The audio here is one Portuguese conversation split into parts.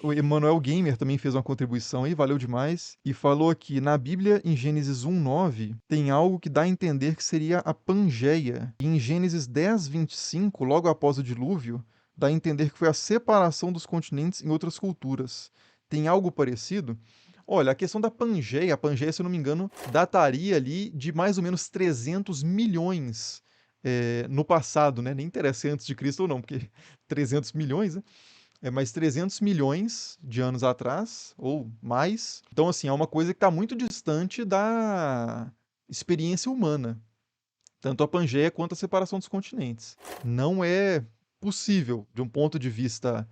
O Emanuel Gamer também fez uma contribuição aí, valeu demais, e falou aqui, na Bíblia, em Gênesis 1:9, tem algo que dá a entender que seria a Pangeia. E em Gênesis 10:25, logo após o dilúvio, dá a entender que foi a separação dos continentes em outras culturas. Tem algo parecido? Olha, a questão da Pangeia, a Pangeia, se eu não me engano, dataria ali de mais ou menos 300 milhões no passado, né? Nem interessa se é antes de Cristo ou não, porque 300 milhões, né? É mais 300 milhões de anos atrás, ou mais. Então, assim, é uma coisa que está muito distante da experiência humana, tanto a Pangeia quanto a separação dos continentes. Não é possível, de um ponto de vista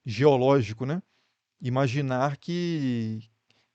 geológico, né, imaginar que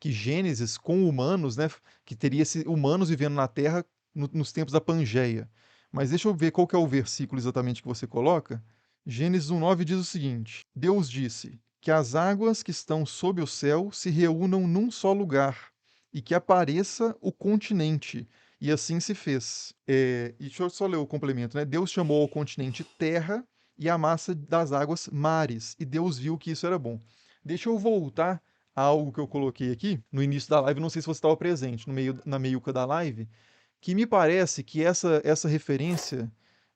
Gênesis com humanos, né, que teria humanos vivendo na Terra nos tempos da Pangeia. Mas deixa eu ver qual que é o versículo exatamente que você coloca. Gênesis 1:9 diz o seguinte: Deus disse que as águas que estão sob o céu se reúnam num só lugar e que apareça o continente. E assim se fez. E deixa eu só ler o complemento, né? Deus chamou ao continente terra e a massa das águas mares. E Deus viu que isso era bom. Deixa eu voltar a algo que eu coloquei aqui no início da live. Não sei se você estava presente na meiuca da live, que me parece que essa referência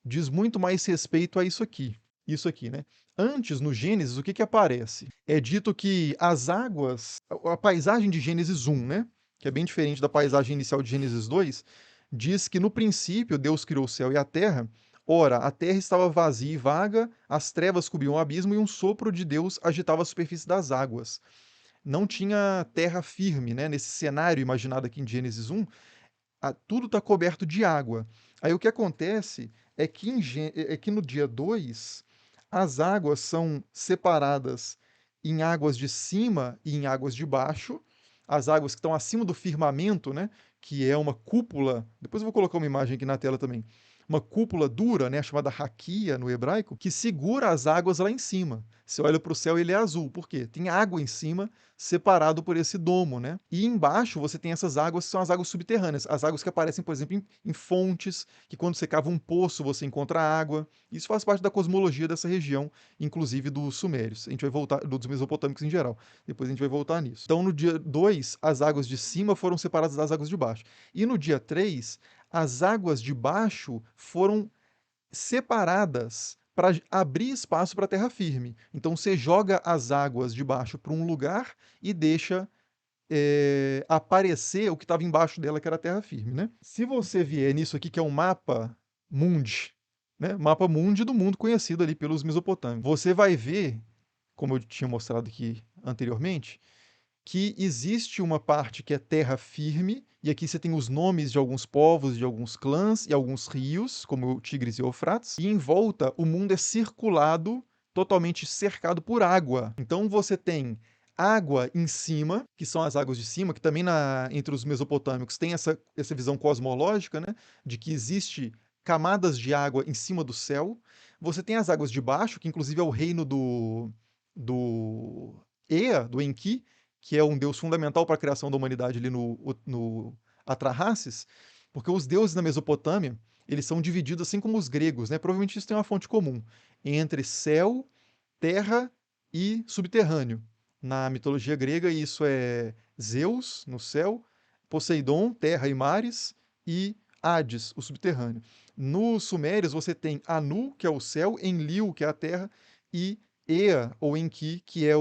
diz muito mais respeito a isso aqui. Isso aqui, né? Antes, no Gênesis, o que que aparece? É dito que as águas, a paisagem de Gênesis 1, né? Que é bem diferente da paisagem inicial de Gênesis 2, diz que no princípio Deus criou o céu e a terra. Ora, a terra estava vazia e vaga, as trevas cobriam o abismo e um sopro de Deus agitava a superfície das águas. Não tinha terra firme, né? Nesse cenário imaginado aqui em Gênesis 1, tudo está coberto de água. Aí o que acontece é que no dia 2 as águas são separadas em águas de cima e em águas de baixo. As águas que estão acima do firmamento, né, que é uma cúpula. Depois eu vou colocar uma imagem aqui na tela também. Uma cúpula dura, né, chamada raquia no hebraico, que segura as águas lá em cima. Você olha para o céu, ele é azul. Por quê? Tem água em cima, separado por esse domo, né? E embaixo você tem essas águas que são as águas subterrâneas, as águas que aparecem, por exemplo, em fontes, que quando você cava um poço você encontra água. Isso faz parte da cosmologia dessa região, inclusive dos sumérios. A gente vai voltar, dos mesopotâmicos em geral. Depois a gente vai voltar nisso. Então no dia 2 as águas de cima foram separadas das águas de baixo. E no dia 3 as águas de baixo foram separadas para abrir espaço para a terra firme. Então você joga as águas de baixo para um lugar e deixa aparecer o que estava embaixo dela, que era a terra firme, né? Se você vier nisso aqui, que é um mapa mundi, né? Mapa mundi do mundo conhecido ali pelos mesopotâmicos, você vai ver, como eu tinha mostrado aqui anteriormente, que existe uma parte que é terra firme, e aqui você tem os nomes de alguns povos, de alguns clãs e alguns rios, como o Tigres e Eufrates, e em volta o mundo é circulado, totalmente cercado por água. Então você tem água em cima, que são as águas de cima, que também entre os mesopotâmicos tem essa visão cosmológica, né, de que existe camadas de água em cima do céu. Você tem as águas de baixo, que inclusive é o reino do Ea, do Enki, que é um deus fundamental para a criação da humanidade ali no Atrahasis, porque os deuses na Mesopotâmia, eles são divididos assim como os gregos, né? Provavelmente isso tem uma fonte comum entre céu, terra e subterrâneo. Na mitologia grega, isso é Zeus, no céu, Poseidon, terra e mares, e Hades, o subterrâneo. Nos Sumérios, você tem Anu, que é o céu, Enlil, que é a terra, e Ea, ou Enki, que é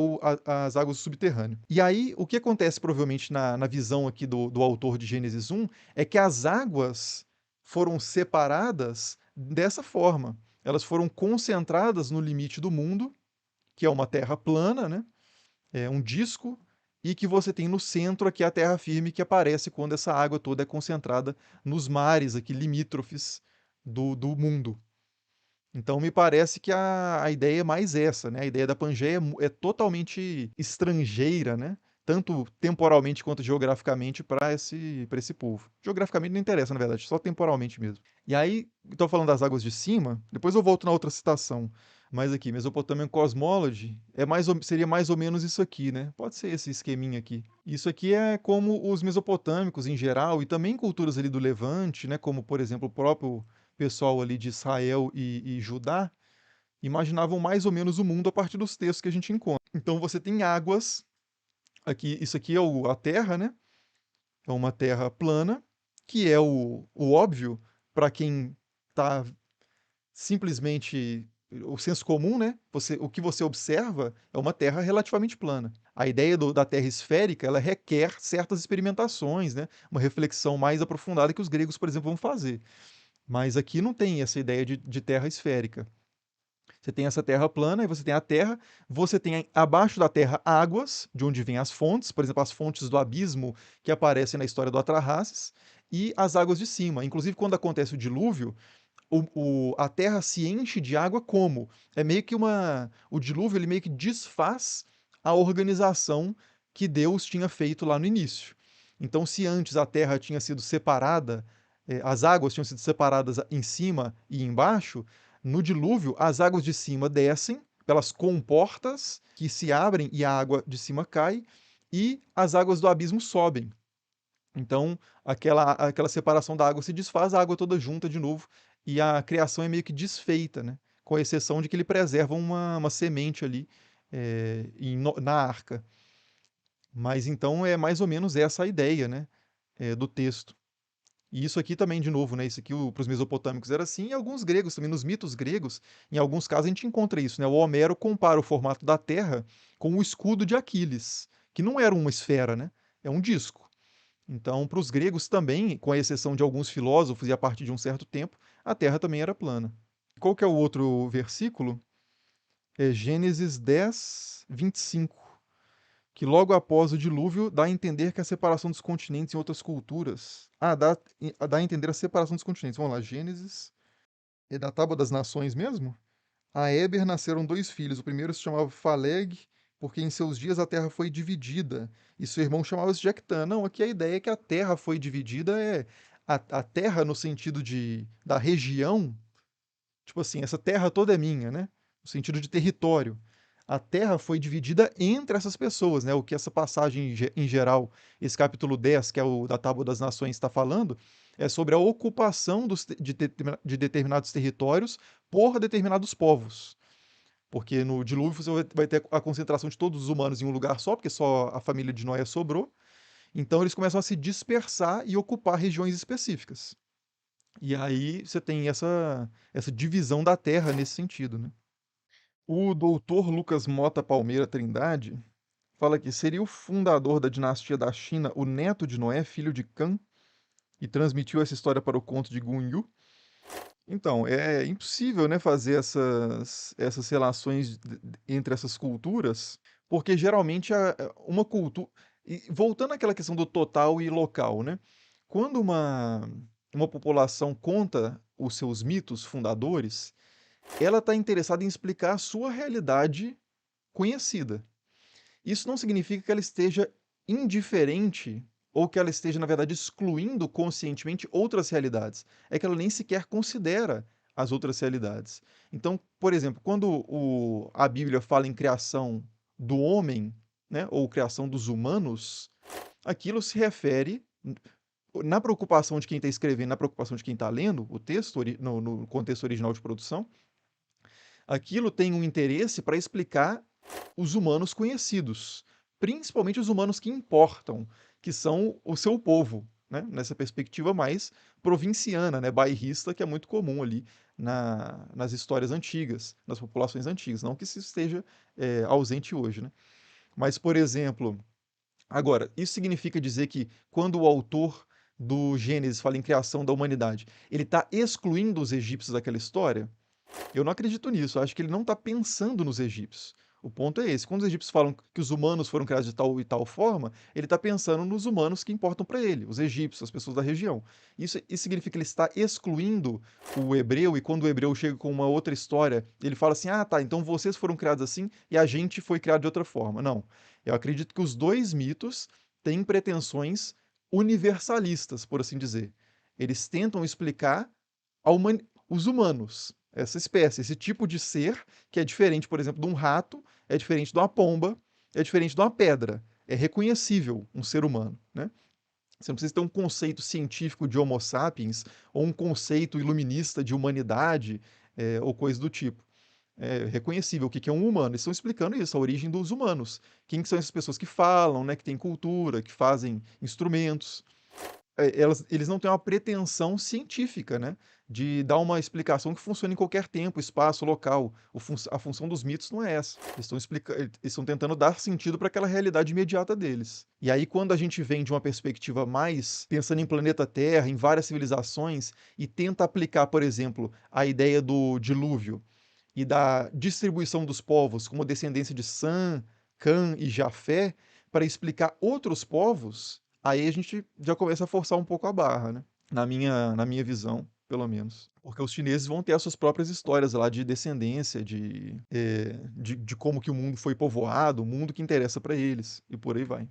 as águas do subterrâneo. E aí, o que acontece provavelmente na visão aqui do autor de Gênesis 1 é que as águas foram separadas dessa forma. Elas foram concentradas no limite do mundo, que é uma terra plana, né? É um disco, e que você tem no centro aqui a terra firme que aparece quando essa água toda é concentrada nos mares aqui limítrofes do mundo. Então me parece que a ideia é mais essa, né? A ideia da Pangeia é totalmente estrangeira, né? Tanto temporalmente quanto geograficamente para esse povo. Geograficamente não interessa, na verdade, só temporalmente mesmo. E aí, estou falando das águas de cima, depois eu volto na outra citação. Mas aqui, Mesopotamian Cosmology seria mais ou menos isso aqui, né? Pode ser esse esqueminha aqui. Isso aqui é como os mesopotâmicos em geral, e também culturas ali do Levante, né? Como, por exemplo, o próprio pessoal ali de Israel e Judá, imaginavam mais ou menos o mundo a partir dos textos que a gente encontra. Então você tem águas, aqui, isso aqui é a Terra, né? É uma Terra plana, que é o óbvio para quem está simplesmente o senso comum, né? O que você observa é uma Terra relativamente plana. A ideia da Terra esférica, ela requer certas experimentações, né? Uma reflexão mais aprofundada que os gregos, por exemplo, vão fazer. Mas aqui não tem essa ideia de Terra esférica. Você tem essa terra plana e você tem a terra, você tem abaixo da terra águas, de onde vêm as fontes, por exemplo, as fontes do abismo que aparecem na história do Atrahasis, e as águas de cima. Inclusive, quando acontece o dilúvio, a terra se enche de água como? É meio que uma. O dilúvio ele meio que desfaz a organização que Deus tinha feito lá no início. Então, se antes a terra tinha sido separada, as águas tinham sido separadas em cima e embaixo, no dilúvio as águas de cima descem pelas comportas que se abrem e a água de cima cai, e as águas do abismo sobem. Então, aquela separação da água se desfaz, a água toda junta de novo, e a criação é meio que desfeita, né? Com exceção de que ele preserva uma semente ali na arca. Mas então é mais ou menos essa a ideia, né? Do texto. E isso aqui também, de novo, né? Isso aqui para os mesopotâmicos era assim, e alguns gregos também, nos mitos gregos, em alguns casos a gente encontra isso, né? O Homero compara o formato da Terra com o escudo de Aquiles, que não era uma esfera, né? É um disco. Então, para os gregos também, com a exceção de alguns filósofos e a partir de um certo tempo, a Terra também era plana. Qual que é o outro versículo? É Gênesis 10, 25, que logo após o dilúvio dá a entender que a separação dos continentes em outras culturas. Dá a entender a separação dos continentes. Vamos lá, Gênesis. É da Tábua das Nações mesmo? A Eber nasceram dois filhos. O primeiro se chamava Faleg, porque em seus dias a terra foi dividida. E seu irmão chamava-se Jectã. Não, aqui a ideia é que a terra foi dividida a terra no sentido da região. Tipo assim, essa terra toda é minha, né? No sentido de território. A terra foi dividida entre essas pessoas, né? O que essa passagem em geral, esse capítulo 10, que é o da Tábua das Nações, está falando, é sobre a ocupação de determinados territórios por determinados povos. Porque no dilúvio você vai ter a concentração de todos os humanos em um lugar só, porque só a família de Noé sobrou. Então eles começam a se dispersar e ocupar regiões específicas. E aí você tem essa divisão da terra nesse sentido, né? O doutor Lucas Mota Palmeira Trindade fala que seria o fundador da dinastia da China, o neto de Noé, filho de Cã, e transmitiu essa história para o conto de Gunyu. Então, é impossível, né, fazer essas relações entre essas culturas, porque geralmente uma cultura. Voltando àquela questão do total e local, né? Quando uma população conta os seus mitos fundadores, ela está interessada em explicar a sua realidade conhecida. Isso não significa que ela esteja indiferente ou que ela esteja, na verdade, excluindo conscientemente outras realidades. É que ela nem sequer considera as outras realidades. Então, por exemplo, quando a Bíblia fala em criação do homem, né, ou criação dos humanos, aquilo se refere, na preocupação de quem está escrevendo, na preocupação de quem está lendo o texto, no contexto original de produção, aquilo tem um interesse para explicar os humanos conhecidos, principalmente os humanos que importam, que são o seu povo, né? Nessa perspectiva mais provinciana, né? Bairrista, que é muito comum ali nas histórias antigas, nas populações antigas. Não que isso esteja ausente hoje, né? Mas, por exemplo, agora, isso significa dizer que quando o autor do Gênesis fala em criação da humanidade, ele está excluindo os egípcios daquela história? Eu não acredito nisso. Eu acho que ele não está pensando nos egípcios. O ponto é esse. Quando os egípcios falam que os humanos foram criados de tal e tal forma, ele está pensando nos humanos que importam para ele, os egípcios, as pessoas da região. Isso significa que ele está excluindo o hebreu, e quando o hebreu chega com uma outra história, ele fala assim: ah, tá, então vocês foram criados assim e a gente foi criado de outra forma. Não. Eu acredito que os dois mitos têm pretensões universalistas, por assim dizer. Eles tentam explicar os humanos, essa espécie, esse tipo de ser que é diferente, por exemplo, de um rato, é diferente de uma pomba, é diferente de uma pedra. É reconhecível um ser humano, né? Você não precisa ter um conceito científico de Homo sapiens ou um conceito iluminista de humanidade ou coisa do tipo. reconhecível o que que é um humano. Eles estão explicando isso, a origem dos humanos. Quem que são essas pessoas que falam, né, que têm cultura, que fazem instrumentos. Eles não têm uma pretensão científica, né, de dar uma explicação que funcione em qualquer tempo, espaço, local. A função dos mitos não é essa. Eles estão tentando dar sentido para aquela realidade imediata deles. E aí, quando a gente vem de uma perspectiva mais pensando em planeta Terra, em várias civilizações, e tenta aplicar, por exemplo, a ideia do dilúvio e da distribuição dos povos como descendência de Sam, Cã e Jafé para explicar outros povos, aí a gente já começa a forçar um pouco a barra, né? Na minha visão, pelo menos. Porque os chineses vão ter as suas próprias histórias lá de descendência, de como que o mundo foi povoado, o mundo que interessa para eles, e por aí vai.